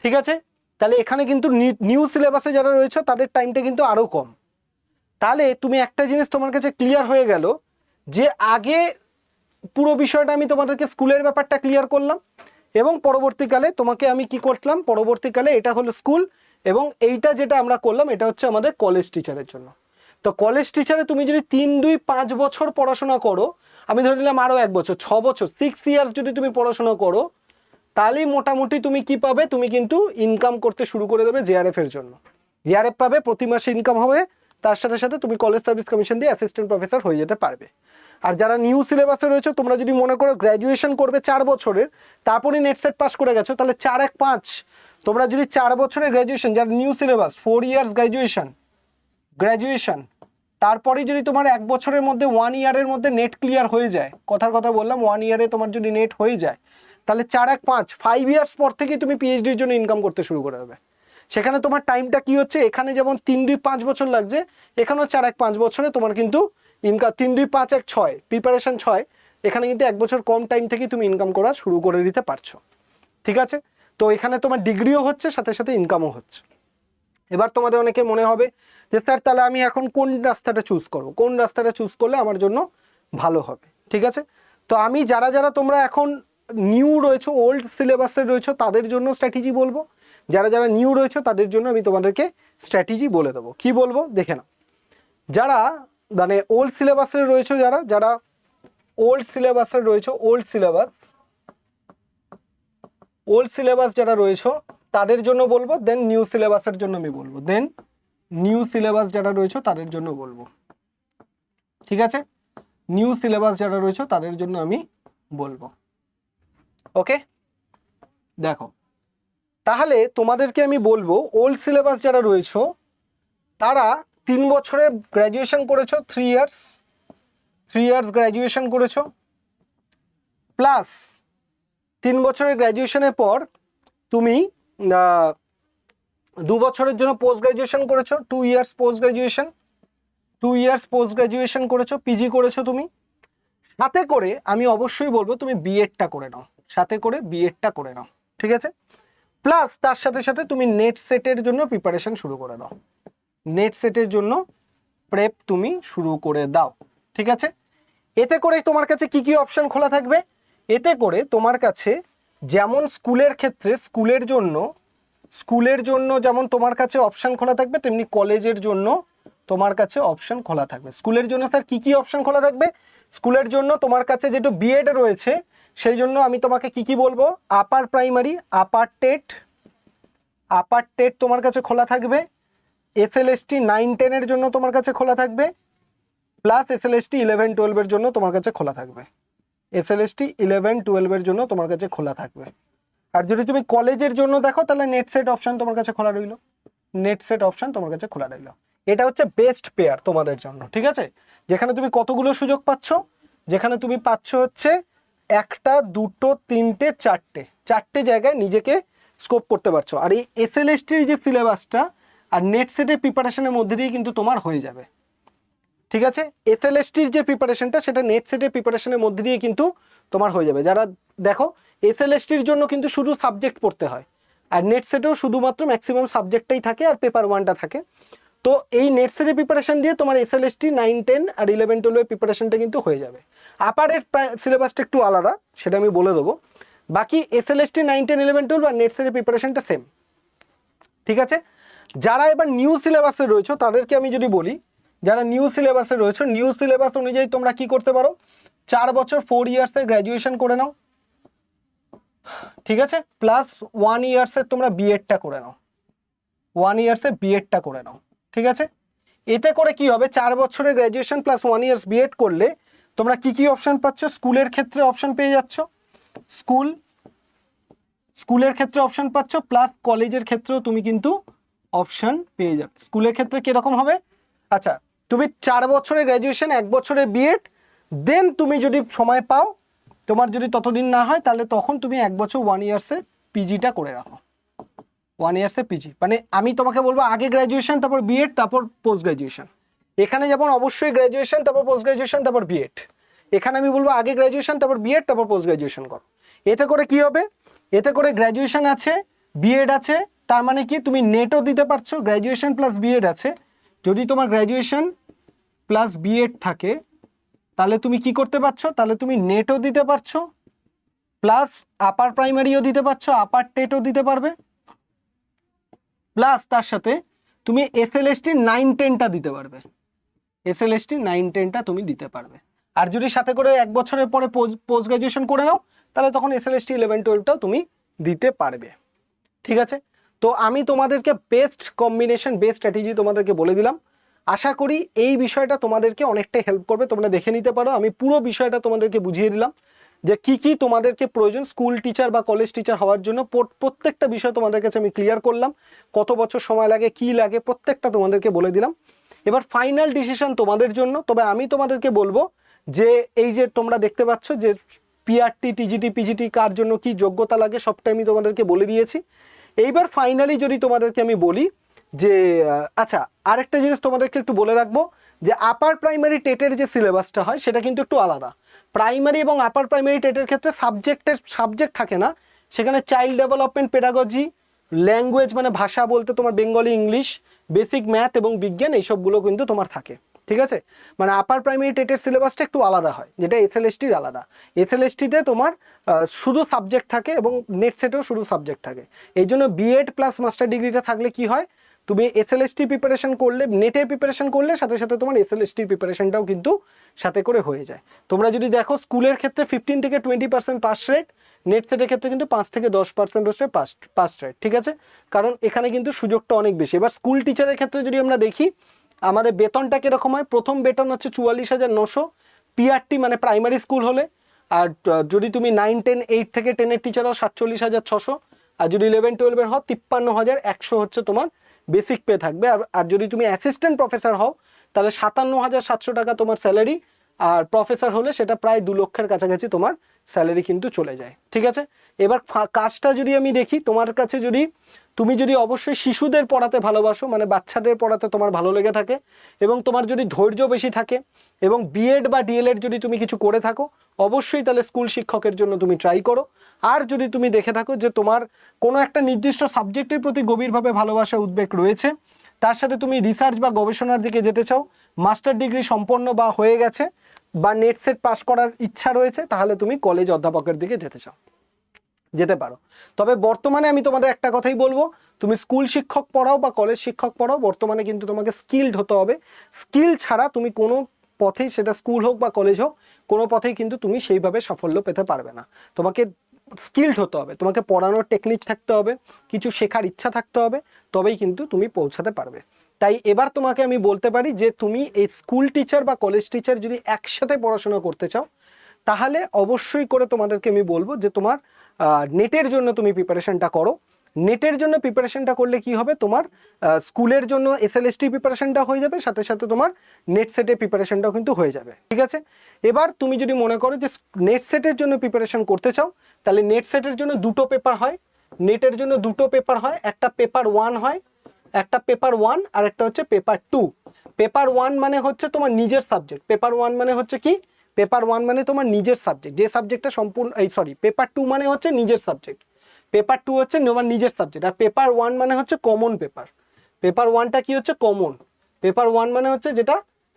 ঠিক আছে। তাহলে এখানে কিন্তু নিউ সিলেবাসে যারা রয়েছে তাদের টাইমটা কিন্তু আরও কম। তাহলে তুমি একটা জিনিস তোমার কাছে ক্লিয়ার হয়ে গেল, যে আগে পুরো বিষয়টা আমি তোমাদেরকে স্কুলের ব্যাপারটা ক্লিয়ার করলাম, এবং পরবর্তীকালে তোমাকে আমি কি করলাম, পরবর্তীকালে এটা হলো স্কুল, এবং এইটা যেটা আমরা করলাম এটা হচ্ছে আমাদের কলেজ টিচারের জন্য। তো কলেজ টিচারে তুমি যদি 3 2 5 বছর পড়াশোনা করো, আমি ধরে নিলাম আরও 1 বছর, 6 বছর, 6 ইয়ার্স যদি তুমি পড়াশোনা করো, তাহলেই মোটামুটি তুমি কি পাবে, তুমি কিন্তু ইনকাম করতে শুরু করে দেবে জেআরএফ এর জন্য। জেআরএফ পাবে, প্রতি মাসে ইনকাম হবে, তার সাথে সাথে তুমি কলেজ সার্ভিস কমিশন দিয়ে অ্যাসিস্ট্যান্ট প্রফেসর হয়ে যেতে পারবে। আর যারা নিউ সিলেবাসে রয়েছে, তোমরা যদি মনে করো গ্র্যাজুয়েশন করবে 4 বছরের, তারপরে নেট সেট পাস করে গেছো, তাহলে 4 1 5, তোমরা যদি 4 বছরের গ্র্যাজুয়েশন, যারা নিউ সিলেবাস 4 ইয়ার্স গ্র্যাজুয়েশন, তারপরেই যদি তোমার 1 বছরের মধ্যে 1 ইয়ারের মধ্যে নেট ক্লিয়ার হয়ে যায়, কথার কথা বললাম, 1 ইয়ারে তোমার যদি নেট হয়ে যায়, তাহলে 4 1 5 5 ইয়ার্স পর থেকেই তুমি পিএইচডির জন্য ইনকাম করতে শুরু করে দেবে। সেখানে তোমার টাইমটা কি হচ্ছে, এখানে যেমন 3 2 5 বছর লাগছে, এখানেও 4 1 5 বছরে তোমার কিন্তু ইনকাম, 3 2 5 1 6 প্রিপারেশন 6, এখানে কিন্তু 1 বছর কম টাইম থেকে তুমি ইনকাম করা শুরু করে দিতে পারছো, ঠিক আছে। তো এখানে তোমার ডিগ্রিও হচ্ছে, সাথে সাথে ইনকামও হচ্ছে। এবার তোমাদের অনেকে মনে হবে যে স্যার তাহলে আমি এখন কোন রাস্তাটা চুজ করব, কোন রাস্তাটা চুজ করলে আমার জন্য ভালো হবে। ঠিক আছে, তো আমি যারা যারা তোমরা এখন নিউ রয়েছো, ওল্ড সিলেবাসের রয়েছো, তাদের জন্য স্ট্র্যাটেজি বলবো। যারা যারা নিউ রয়েছো তাদের জন্য আমি তোমাদেরকে স্ট্র্যাটেজি বলে দেবো। কি বলবো দেখে নাও। যারা মানে ওল্ড সিলেবাসের রয়েছো, যারা যারা ওল্ড সিলেবাসের রয়েছো, ওল্ড সিলেবাস যারা রয়েছো তাদের জন্য বলবো, দেন নিউ সিলেবাসের জন্য আমি বলবো, দেন নিউ সিলেবাস যারা রয়েছে তাদের জন্য বলবো। ঠিক আছে, নিউ সিলেবাস যারা রয়েছে তাদের জন্য আমি বলবো। ওকে, দেখো তাহলে তোমাদেরকে আমি বলবো ওল্ড সিলেবাস যারা রয়েছে তারা 3 বছরে গ্র্যাজুয়েশন করেছো, 3 ইয়ার্স গ্র্যাজুয়েশন করেছো, প্লাস 3 বছরের গ্র্যাজুয়েশনের পর তুমি 2 বছরের জন্য পোস্ট গ্র্যাজুয়েশন করেছো, 2 ইয়ার্স পোস্ট গ্র্যাজুয়েশন করেছো, পিজি করেছো তুমি। সাথে করে আমি অবশ্যই বলবো তুমি বিএডটা করে নাও, সাথে করে বিএডটা করে নাও। ঠিক আছে, প্লাস তার সাথে সাথে তুমি নেট সেটের জন্য প্রিপারেশন শুরু করে দাও, নেট সেটের জন্য প্রেপ তুমি শুরু করে দাও। ঠিক আছে, এতে করে তোমার কাছে কি কি অপশন খোলা থাকবে? এতে করে তোমার কাছে যেমন স্কুলের ক্ষেত্রে স্কুলের জন্য যেমন তোমার কাছে অপশন খোলা থাকবে, তেমনি কলেজের জন্য তোমার কাছে অপশন খোলা থাকবে। স্কুলের জন্য স্যার কি কি অপশন খোলা থাকবে? স্কুলের জন্য তোমার কাছে যেটা বিএড রয়েছে সেই জন্য আমি তোমাকে কি কি বলবো, আপার প্রাইমারি, আপার টেট তোমার কাছে খোলা থাকবে, এসএলএসটি 9-10 জন্য তোমার কাছে খোলা থাকবে, প্লাস এসএলএসটি 11-12 জন্য তোমার কাছে খোলা থাকবে, এসএলএসটি 11-12 জন্য তোমার কাছে খোলা থাকবে। আর যদি তুমি কলেজের জন্য দেখো তাহলে নেট সেট অপশন তোমার কাছে খোলা রইল, নেট সেট অপশন তোমার কাছে খোলা রইল। এটা হচ্ছে বেস্ট পেয়ার তোমাদের জন্য। ঠিক আছে, যেখানে তুমি কতগুলো সুযোগ পাচ্ছ, যেখানে তুমি পাচ্ছ হচ্ছে 1টা 2টো 3টে 4টে জায়গায় নিজেকে স্কোপ করতে পারছো। আর এই এসএলএসটির যে সিলেবাসটা আর নেট সেটের প্রিপারেশনের মধ্যে দিয়ে কিন্তু তোমার হয়ে যাবে। ঠিক আছে, এসএলএসটির যে প্রিপারেশনটা সেটা নেট সেটের প্রিপারেশনের মধ্যে দিয়ে কিন্তু তোমার হয়ে যাবে। যারা দেখো এসএলএসটির জন্য কিন্তু শুধু সাবজেক্ট পড়তে হয়, আর নেট সেটেও শুধুমাত্র ম্যাক্সিমাম সাবজেক্টটাই থাকে আর পেপার 1টা থাকে। তো এই নেট সেটের প্রিপারেশন দিয়ে তোমার এসএলএসটি 9-10 আর 11-12 প্রিপারেশনটা কিন্তু হয়ে যাবে। আপারের সিলেবাসটা একটু আলাদা, সেটা আমি বলে দেবো। বাকি এসএলএসটি 9-10 11-12 আর নেট সেটের প্রিপারেশনটা সেম। ঠিক আছে, যারা এবার নিউ সিলেবাসে রয়েছে তাদেরকে আমি যদি বলি, যারা নিউ সিলেবাসে রয়েছে, নিউ সিলেবাস অনুযায়ী তোমরা কি করতে পারো, 4 বছর 4 ইয়ার্সে গ্র্যাজুয়েশন করে নাও। ঠিক আছে, প্লাস 1 ইয়ার্সে তোমরা বিএডটা করে নাও, 1 ইয়ার্সে বিএডটা করে নাও। ঠিক আছে, এতে করে কি হবে, 4 বছরের গ্র্যাজুয়েশন প্লাস 1 ইয়ার্স বিএড করলে তোমরা কি কি অপশন পাচ্ছ? স্কুলের ক্ষেত্রে অপশন পেয়ে যাচ্ছ, স্কুলের ক্ষেত্রে অপশন পাচ্ছ, প্লাস কলেজের ক্ষেত্রেও তুমি কিন্তু অপশন পেয়ে যাবে। স্কুলের ক্ষেত্রে কিরকম হবে, আচ্ছা তুমি 4 বছরের গ্র্যাজুয়েশন, 1 বছরের বিএড, দেন তুমি যদি সময় পাও, তোমার যদি ততদিন না হয় তাহলে তখন তুমি 1 বছর 1 ইয়ার্সের পিজিটা করে রাখো, 1 ইয়ার্সের পিজি। মানে আমি তোমাকে বলবো আগে গ্র্যাজুয়েশন, তারপর বিএড, তারপর পোস্ট গ্র্যাজুয়েশন। এখানে যেমন অবশ্যই গ্র্যাজুয়েশন, তারপর পোস্ট গ্র্যাজুয়েশন, তারপর বিএড। এখানে আমি বলবো আগে গ্র্যাজুয়েশন, তারপর বিএড, তারপর পোস্ট গ্র্যাজুয়েশন করো। এতে করে কি হবে, এতে করে গ্র্যাজুয়েশন আছে, বিএড আছে, তার মানে কি তুমি নেটও দিতে পারছো, গ্র্যাজুয়েশন প্লাস বিএড আছে। যদি তোমার গ্র্যাজুয়েশন প্লাস বিএড থাকে তাহলে তুমি কি করতে পারছো, তাহলে তুমি নেটও দিতে পারছো, প্লাস আপার প্রাইমারিও দিতে পারছো, আপার টেটও দিতে পারবে, প্লাস তার সাথে তুমি এসএলএসটি 9-10টা দিতে পারবে, এসএলএসটি 9-10টা তুমি দিতে পারবে। আর যদি সাথে করে 1 বছরের পরে পোস্ট গ্র্যাজুয়েশন করে নাও তাহলে তখন এসএলএসটি 11-12টাও তুমি দিতে পারবে। ঠিক আছে, তো আমি তোমাদেরকে বেস্ট কম্বিনেশন, বেস্ট স্ট্র্যাটেজি তোমাদেরকে বলে দিলাম। আশা করি এই বিষয়টা তোমাদেরকে অনেকটাই হেল্প করবে, তোমরা দেখে নিতে পারো। আমি পুরো বিষয়টা তোমাদেরকে বুঝিয়ে দিলাম যে কি কি তোমাদেরকে প্রয়োজন স্কুল টিচার বা কলেজ টিচার হওয়ার জন্য। প্রত্যেকটা বিষয় তোমাদের কাছে আমি ক্লিয়ার করলাম, কত বছর সময় লাগে, কি লাগে, প্রত্যেকটা তোমাদেরকে বলে দিলাম। এবার ফাইনাল ডিসিশন তোমাদের জন্য। তবে আমি তোমাদেরকে বলবো যে এই যে তোমরা দেখতে পাচ্ছ যে পিআরটি, টিজিটি, পিজিটি কার জন্য কি যোগ্যতা লাগে সবটাই আমি তোমাদেরকে বলে দিয়েছি। এইবার ফাইনালি যদি তোমাদেরকে আমি বলি যে আচ্ছা আরেকটা জিনিস তোমাদেরকে একটু বলে রাখবো যে আপার প্রাইমারি টেটের যে সিলেবাসটা হয় সেটা কিন্তু একটু আলাদা। প্রাইমারি এবং আপার প্রাইমারি টেটের ক্ষেত্রে সাবজেক্ট থাকে না, সেখানে চাইল্ড ডেভেলপমেন্ট পেডাগজি, ল্যাঙ্গুয়েজ মানে ভাষা বলতে তোমার বেঙ্গলি, ইংলিশ, বেসিক ম্যাথ এবং বিজ্ঞান, এইসবগুলো কিন্তু তোমার থাকে। ঠিক আছে, মানে আপার প্রাইমারি টেটের সিলেবাসটা একটু আলাদা হয়, যেটা এসএলএসটির আলাদা। এসএলএসটিতে তোমার শুধু সাবজেক্ট থাকে এবং নেট সেটেও শুধু সাবজেক্ট থাকে। এই জন্য বিএড প্লাস মাস্টার ডিগ্রিটা থাকলে কি হয়, তুমি এসএলএসটি প্রিপারেশন করলে, নেটের প্রিপারেশন করলে সাথে সাথে তোমার এসএলএসটির প্রিপারেশনটাও কিন্তু সাথে করে হয়ে যায়। তোমরা যদি দেখো স্কুলের ক্ষেত্রে 15 থেকে 20% পাস রেট, নেট সেটের ক্ষেত্রে কিন্তু 5 থেকে 10% হচ্ছে পাস রেট। ঠিক আছে, কারণ এখানে কিন্তু সুযোগটা অনেক বেশি। এবার স্কুল টিচারের ক্ষেত্রে যদি আমরা দেখি, আমাদের বেতনটা কীরকম হয়, প্রথম বেতন হচ্ছে 44,900 পিআরটি মানে প্রাইমারি স্কুল হলে, আর যদি তুমি 9, 10, 8 থেকে 10-এর টিচার হও 47,600, আর যদি 11, 12-এর হও 53,100 হচ্ছে তোমার বেসিক পে থাকবে। আর যদি তুমি অ্যাসিস্ট্যান্ট প্রফেসর হও তাহলে 57,700 টাকা তোমার স্যালারি, আর প্রফেসর হলে সেটা প্রায় 2 লক্ষের কাছাকাছি তোমার স্যালারি কিন্তু চলে যায়। ঠিক আছে, এবার কাজটা যদি আমি দেখি, তোমার কাছে যদি তুমি যদি অবশ্যই শিশুদের পড়াতে ভালোবাসো, মানে বাচ্চাদের পড়াতে তোমার ভালো লেগে থাকে, এবং তোমার যদি ধৈর্য বেশি থাকে, এবং বিএড বা ডিএলএড যদি তুমি কিছু করে থাকো, অবশ্যই তাহলে স্কুল শিক্ষকের জন্য তুমি ট্রাই করো। আর যদি তুমি দেখে থাকো যে তোমার কোনো একটা নির্দিষ্ট সাবজেক্টের প্রতি গভীরভাবে ভালোবাসা, উদ্বেগ রয়েছে, তার সাথে তুমি রিসার্চ বা গবেষণার দিকে যেতে চাও, মাস্টার ডিগ্রি সম্পন্ন বা হয়ে গেছে, বা নেট সেট পাস করার ইচ্ছা রয়েছে, তাহলে তুমি কলেজ অধ্যাপকের দিকে যেতে পারো। তবে বর্তমানে আমি তোমাদের একটা কথাই বলবো, তুমি স্কুল শিক্ষক পড়াও বা কলেজ শিক্ষক পড়াও, বর্তমানে কিন্তু তোমাকে স্কিলড হতে হবে। স্কিল ছাড়া তুমি কোনো পথেই, সেটা স্কুল হোক বা কলেজ হোক, কোনো পথেই কিন্তু তুমি সেইভাবে সাফল্য পেতে পারবে না। তোমাকে স্কিলড হতে হবে, তোমাকে পড়ানোর টেকনিক থাকতে হবে, কিছু শেখার ইচ্ছা থাকতে হবে, তবেই কিন্তু তুমি পৌঁছাতে পারবে। তাই এবার তোমাকে আমি বলতে পারি যে তুমি এই স্কুল টিচার বা কলেজ টিচার যদি একসাথে পড়াশোনা করতে চাও, তাহলে অবশ্যই করে তোমাদেরকে আমি বলবো যে তোমার নেটের জন্য তুমি প্রিপারেশনটা করো। নেটের জন্য প্রিপারেশনটা করলে কি হবে, তোমার স্কুলের জন্য এসএলএসটি প্রিপারেশনটা হয়ে যাবে, সাথে সাথে তোমার নেট সেটের প্রিপারেশনটাও কিন্তু হয়ে যাবে। ঠিক আছে, এবার তুমি যদি মনে করো যে নেট সেটের জন্য প্রিপারেশন করতে চাও, তাহলে নেট সেটের জন্য 2টো পেপার হয়, নেটের জন্য 2টো পেপার হয়, একটা পেপার 1 হয়, একটা পেপার 1 আর একটা হচ্ছে পেপার 2। পেপার 1 মানে হচ্ছে তোমার নিজের সাবজেক্ট, পেপার 1 মানে হচ্ছে কি, পেপার 1 মানে তোমার নিজের সাবজেক্ট, যে সাবজেক্টটা সম্পূর্ণ, পেপার 2 মানে হচ্ছে নিজের সাবজেক্ট, পেপার 2 হচ্ছে তোমার নিজের সাবজেক্ট, আর পেপার 1 মানে হচ্ছে কমন পেপার। পেপার 1টা কি হচ্ছে, কমন। পেপার 1 মানে হচ্ছে যেটা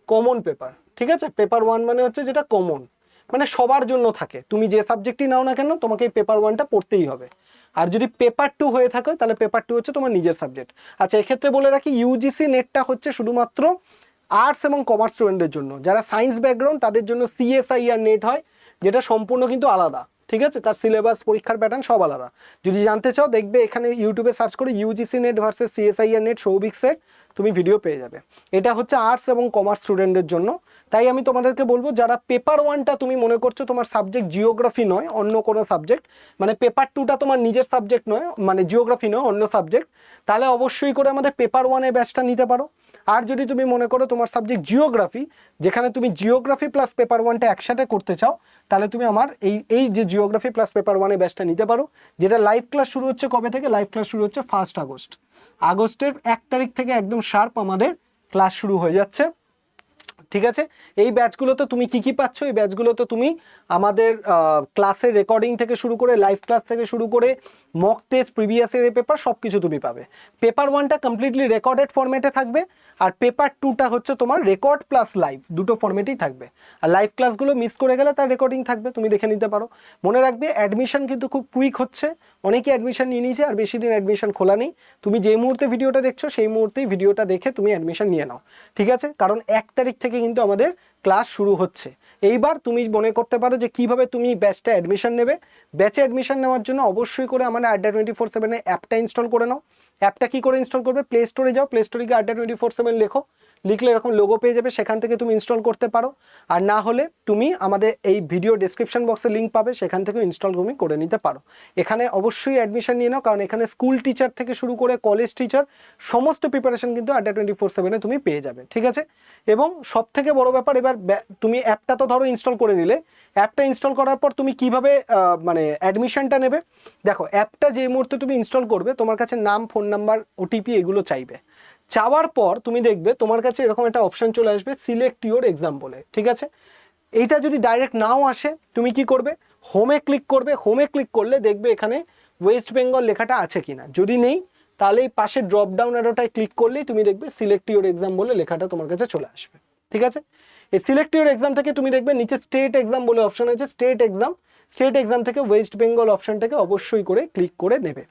কমন পেপার। ঠিক আছে, পেপার 1 মানে হচ্ছে যেটা কমন, মানে সবার জন্য থাকে, তুমি যে সাবজেক্টই নাও না কেন তোমাকে এই পেপার 1টা পড়তেই হবে। আর যদি পেপার 2 হয়ে থাকে তাহলে পেপার 2 হচ্ছে তোমার নিজের সাবজেক্ট। আচ্ছা, এক্ষেত্রে বলে রাখি, ইউজিসি নেটটা হচ্ছে শুধুমাত্র আর্টস এবং কমার্স স্টুডেন্টদের জন্য। যারা সায়েন্স ব্যাকগ্রাউন্ড তাদের জন্য সিএসআইআর নেট হয়, যেটা সম্পূর্ণ কিন্তু আলাদা। ঠিক আছে, তার সিলেবাস, পরীক্ষার প্যাটার্ন সব আলাদা। যদি জানতে চাও, দেখবে এখানে ইউটিউবে সার্চ করে UGC net versus CSIR net Souvik set, তুমি ভিডিও পেয়ে যাবে। এটা হচ্ছে আর্টস এবং কমার্স স্টুডেন্টদের জন্য। তাই আমি তোমাদেরকে বলবো, যারা পেপার 1টা তুমি মনে করছো তোমার সাবজেক্ট জিওগ্রাফি নয়, অন্য কোনো সাবজেক্ট, মানে পেপার 2টা তোমার নিজের সাবজেক্ট নয়, মানে জিওগ্রাফি নয়, অন্য সাবজেক্ট, তাহলে অবশ্যই করে আমাদের পেপার 1-এর ব্যাচটা নিতে পারো। আর যদি তুমি মনে করো তোমার সাবজেক্ট জিওগ্রাফি, যেখানে তুমি জিওগ্রাফি প্লাস পেপার 1টা একসাথে করতে চাও, তাহলে তুমি আমার এই যে জিওগ্রাফি প্লাস পেপার 1-এর ব্যাচটা নিতে পারো, যেটা লাইভ ক্লাস শুরু হচ্ছে কবে থেকে, লাইভ ক্লাস শুরু হচ্ছে 1 আগস্ট। আগস্টের 1 তারিখ থেকে একদম শার্প আমাদের ক্লাস শুরু হয়ে যাচ্ছে। ঠিক আছে, এই ব্যাচগুলোতে তুমি কি পাচ্ছ, এই ব্যাচগুলোতে তুমি আমাদের ক্লাসের রেকর্ডিং থেকে শুরু করে, লাইভ ক্লাস থেকে শুরু করে, মক টেস্ট, প্রিভিয়াস ইয়ারের পেপার, সব কিছু তুমি পাবে। পেপার 1টা কমপ্লিটলি রেকর্ডেড ফরম্যাটে থাকবে, আর পেপার 2টা হচ্ছে তোমার রেকর্ড প্লাস লাইভ, দুটো ফরম্যাটেই থাকবে। আর লাইভ ক্লাসগুলো মিস করে গেলে তার রেকর্ডিং থাকবে, তুমি দেখে নিতে পারো। মনে রাখবে, অ্যাডমিশন কিন্তু খুব কুইক হচ্ছে, অনেকে অ্যাডমিশন নিয়ে নিয়েছে, আর বেশি দিন অ্যাডমিশন খোলা নেই। তুমি যেই মুহূর্তে ভিডিওটা দেখছো সেই মুহূর্তেই ভিডিওটা দেখে তুমি অ্যাডমিশন নিয়ে নাও। ঠিক আছে, কারণ 1 তারিখ থেকে কিন্তু আমাদের ক্লাস শুরু হচ্ছে। এইবার তুমি মনে করতে পারো যে কিভাবে তুমি ব্যাচটা অ্যাডমিশন নেবে। ব্যাচে অ্যাডমিশন নেওয়ার জন্য অবশ্যই করে আমাদের আড্ডা24/7 অ্যাপটা ইনস্টল করে নাও। অ্যাপটা কি করে ইনস্টল করবে, প্লে স্টোরে যাও, প্লে স্টোরে গিয়ে আড্ডা24/7 লেখো, লিখলে এরকম লোগো পেয়ে যাবে, সেখান থেকে তুমি ইনস্টল করতে পারো। আর না হলে তুমি আমাদের এই ভিডিও ডেসক্রিপশন বক্সে লিঙ্ক পাবে, সেখান থেকেও ইনস্টল তুমি করে নিতে পারো। এখানে অবশ্যই অ্যাডমিশন নিয়ে নাও, কারণ এখানে স্কুল টিচার থেকে শুরু করে কলেজ টিচার সমস্ত প্রিপারেশন কিন্তু আড্ডা24/7 তুমি পেয়ে যাবে। ঠিক আছে, এবং সব থেকে বড় ব্যাপার, এবার তুমি অ্যাপটা তো ধরো ইনস্টল করে নিলে, অ্যাপটা ইনস্টল করার পর তুমি কিভাবে মানে অ্যাডমিশনটা নেবে। দেখো, অ্যাপটা যে মুহূর্তে তুমি ইনস্টল করবে, তোমার কাছে নাম, ফোন নাম্বার, ওটিপি এগুলো চাইবে। চাওয়ার পর তুমি দেখবে তোমার কাছে এরকম একটা অপশন চলে আসবে, সিলেক্ট ইউর এক্সাম বলে। ঠিক আছে, এইটা যদি ডাইরেক্ট নাও আসে, তুমি কি করবে, হোমে ক্লিক করবে। হোমে ক্লিক করলে দেখবে এখানে ওয়েস্ট বেঙ্গল লেখাটা আছে কিনা। যদি নেই তাহলে এই পাশে ড্রপ ডাউন অ্যারোটায় ক্লিক করলেই তুমি দেখবে সিলেক্ট ইউর এক্সাম বলে লেখাটা তোমার কাছে চলে আসবে। ঠিক আছে, এই সিলেক্ট ইউর এক্সাম থেকে তুমি দেখবে নিচে স্টেট এক্সাম বলে অপশন আছে, স্টেট এক্সাম থেকে ওয়েস্ট বেঙ্গল অপশনটাকে অবশ্যই করে ক্লিক করে নেবে।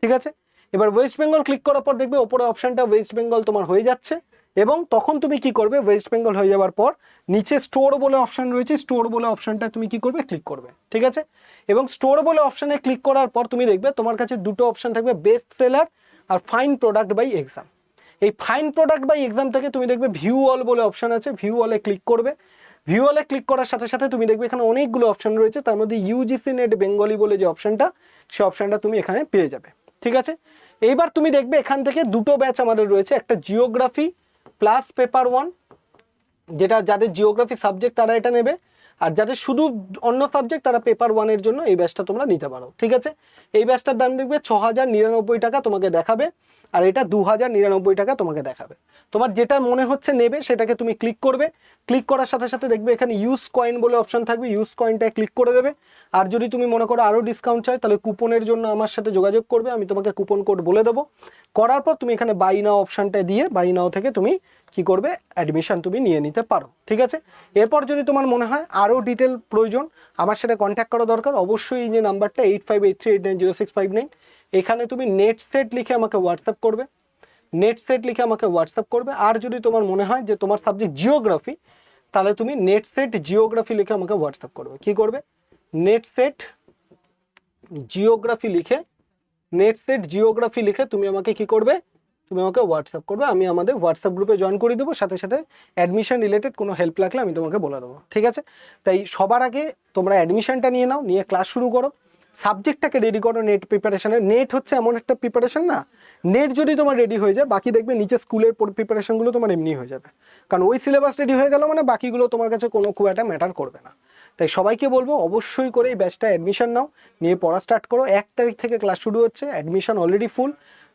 ঠিক আছে, এবার ওয়েস্ট বেঙ্গল ক্লিক করার পর দেখবে ওপরে অপশনটা ওয়েস্ট বেঙ্গল তোমার হয়ে যাচ্ছে, এবং তখন তুমি কি করবে, ওয়েস্ট বেঙ্গল হয়ে যাওয়ার পর নিচে স্টোর বলে অপশন রয়েছে, স্টোর বলে অপশনটা তুমি কি করবে, ক্লিক করবে। ঠিক আছে, এবং স্টোর বলে অপশনে ক্লিক করার পর তুমি দেখবে তোমার কাছে দুটো অপশন থাকবে, বেস্ট সেলার আর ফাইন প্রোডাক্ট বাই এক্সাম। এই ফাইন প্রোডাক্ট বাই এক্সাম থেকে তুমি দেখবে ভিউ অল বলে অপশন আছে, ভিউ অলে ক্লিক করবে। ভিউ অলে ক্লিক করার সাথে সাথে তুমি দেখবে এখানে অনেকগুলো অপশন রয়েছে, তার মধ্যে ইউজিসি নেট বেঙ্গলি বলে যে অপশনটা, সেই অপশনটা তুমি এখানে পেয়ে যাবে। ঠিক আছে, এইবার তুমি দেখবে এখান থেকে দুটো ব্যাচ আমাদের রয়েছে, একটা জিওগ্রাফি প্লাস পেপার 1, যেটা যাদের জিওগ্রাফি সাবজেক্ট তারা এটা নেবে, আর যাদের শুধু অন্য সাবজেক্ট তারা পেপার 1-এর জন্য এই ব্যাচটা তোমরা নিতে পারো। ঠিক আছে, এই ব্যাচটার দাম দেখবে 6099 টাকা তোমাকে দেখাবে, আর এটা 2099 টাকা তোমাকে দেখাবে। তোমার যেটা মনে হচ্ছে নেবে সেটাকে তুমি ক্লিক করবে, ক্লিক করার সাথে সাথে দেখবে এখানে ইউজ কয়েন বলে অপশন থাকবে, ইউজ কয়েনটায় ক্লিক করে দেবে। আর যদি তুমি মনে করো আরও ডিসকাউন্ট চাই তাহলে কুপনের জন্য আমার সাথে যোগাযোগ করবে, আমি তোমাকে কুপন কোড বলে দেবো। করার পর তুমি এখানে বাই নাও অপশানটা দিয়ে বাই নাও থেকে তুমি কি করবে, অ্যাডমিশন তুমি নিয়ে নিতে পারো। ঠিক আছে, এরপর যদি তোমার মনে হয় আরও ডিটেল প্রয়োজন, আমার সাথে কন্ট্যাক্ট করা দরকার, অবশ্যই এই যে নাম্বারটা 8583890659, এখানে তুমি নেট সেট লিখে আমাকে হোয়াটসঅ্যাপ করবে, নেট সেট লিখে আমাকে হোয়াটসঅ্যাপ করবে। আর যদি তোমার মনে হয় যে তোমার সাবজেক্ট জিওগ্রাফি, তাহলে তুমি নেট সেট জিওগ্রাফি লিখে আমাকে হোয়াটসঅ্যাপ করবে। কি করবে, নেট সেট জিওগ্রাফি লিখে তুমি আমাকে কি করবে, তুমি আমাকে হোয়াটসঅ্যাপ করবে, আমি আমাদের হোয়াটসঅ্যাপ গ্রুপে জয়েন করে দেবো, সাথে সাথে অ্যাডমিশন রিলেটেড কোনো হেল্প লাগলে আমি তোমাকে বলে দেবো। ঠিক আছে, তাই সবার আগে তোমরা অ্যাডমিশনটা নিয়ে নাও, নিয়ে ক্লাস শুরু করো, সাবজেক্টটাকে রেডি করো। নেট প্রিপারেশনে, নেট হচ্ছে এমন একটা প্রিপারেশন না, নেট যদি তোমার রেডি হয়ে যায় বাকি দেখবে নিচে স্কুলের প্রিপারেশনগুলো তোমার এমনি হয়ে যাবে, কারণ ওই সিলেবাস রেডি হয়ে গেল মানে বাকিগুলো তোমার কাছে কোনো খুব একটা ম্যাটার করবে না। তাই সবাইকে বলবো অবশ্যই করে এই ব্যাচটা অ্যাডমিশন নাও, নিয়ে পড়া স্টার্ট করো। 1 তারিখ থেকে ক্লাস শুরু হচ্ছে, অ্যাডমিশন অলরেডি ফুল,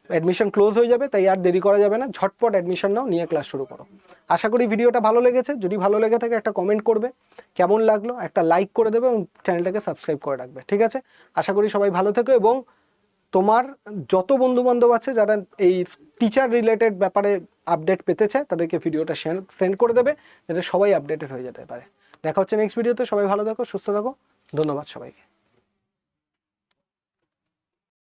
অ্যাডমিশন ক্লোজ হয়ে যাবে, তাই আর দেরি করা যাবে না, ঝটপট অ্যাডমিশন নাও, নিয়ে ক্লাস শুরু করো। আশা করি ভিডিওটা ভালো লেগেছে, যদি ভালো লেগে থাকে একটা কমেন্ট করবে কেমন লাগলো, একটা লাইক করে দেবে এবং চ্যানেলটাকে সাবস্ক্রাইব করে রাখবে। ঠিক আছে, আশা করি সবাই ভালো থেকো, এবং তোমার যত বন্ধুবান্ধব আছে যারা এই টিচার রিলেটেড ব্যাপারে আপডেট পেতে চায় তাদেরকে ভিডিওটা সেন্ড করে দেবে, যাতে সবাই আপডেটেড হয়ে যেতে পারে। দেখা হচ্ছে নেক্সট ভিডিওতে, সবাই ভালো থাকো, সুস্থ থাকো, ধন্যবাদ সবাইকে।